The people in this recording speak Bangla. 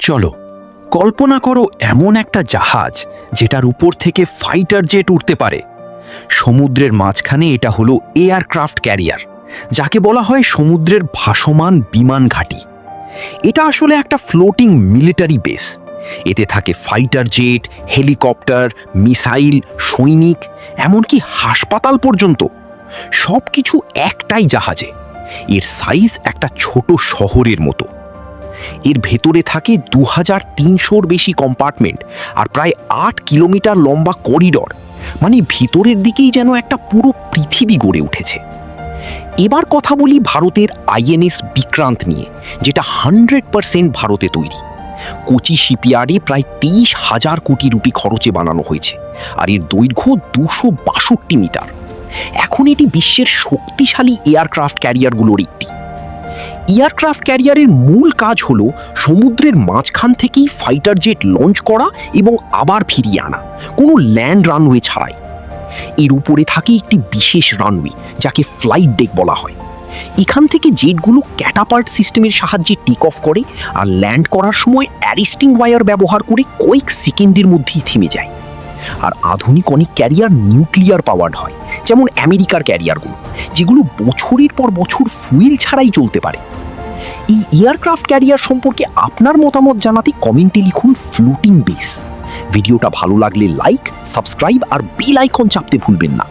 চলো কল্পনা করো এমন একটা জাহাজ যেটার উপর থেকে ফাইটার জেট উঠতে পারে। সমুদ্রের মাঝখানে এটা হলো এয়ারক্রাফট ক্যারিয়ার, যাকে বলা হয় সমুদ্রের ভাসমান বিমান ঘাঁটি। এটা আসলে একটা ফ্লোটিং মিলিটারি বেস। এতে থাকে ফাইটার জেট, হেলিকপ্টার, মিসাইল, সৈনিক, এমনকি হাসপাতাল পর্যন্ত। সব কিছু একটাই জাহাজে। এর সাইজ একটা ছোট শহরের মতো। এর ভেতরে থাকে 2300-র বেশি কম্পার্টমেন্ট আর প্রায় 8 কিলোমিটার লম্বা করিডর। মানে ভিতরের দিকেই যেন একটা পুরো পৃথিবী গড়ে উঠেছে। এবার কথা বলি ভারতের আইএনএস বিক্রান্ত নিয়ে, যেটা 100% ভারতে তৈরি। কোচি শিপইয়ার্ডে প্রায় 23,000 কোটি রুপি খরচে বানানো হয়েছে, আর এর দৈর্ঘ্য 262 মিটার। এখন এটি বিশ্বের শক্তিশালী এয়ারক্রাফট ক্যারিয়ারগুলোর একটি। এয়ারক্রাফট ক্যারিয়ারের মূল কাজ হলো সমুদ্রের মাঝখান থেকেই ফাইটার জেট লঞ্চ করা এবং আবার ফিরিয়ে আনা, কোনো ল্যান্ড রানওয়ে ছাড়াই। এর উপরে থাকে একটি বিশেষ রানওয়ে, যাকে ফ্লাইট ডেক বলা হয়। এখান থেকে জেটগুলো ক্যাটাপাল্ট সিস্টেমের সাহায্যে টেক অফ করে, আর ল্যান্ড করার সময় অ্যারেস্টিং ওয়্যার ব্যবহার করে কয়েক সেকেন্ডের মধ্যেই থেমে যায়। আর আধুনিক অনেক ক্যারিয়ার নিউক্লিয়ার পাওয়ার্ড হয়, যেমন আমেরিকার ক্যারিয়ারগুলো, যেগুলো বছরের পর বছর ফুয়েল ছাড়াই চলতে পারে। এই এয়ারক্রাফট ক্যারিয়ার সম্পর্কে আপনার মতামত জানাতে কমেন্টে লিখুন ফ্লোটিং বেস। ভিডিওটা ভালো লাগলে লাইক, সাবস্ক্রাইব আর বেল আইকন চাপতে ভুলবেন না।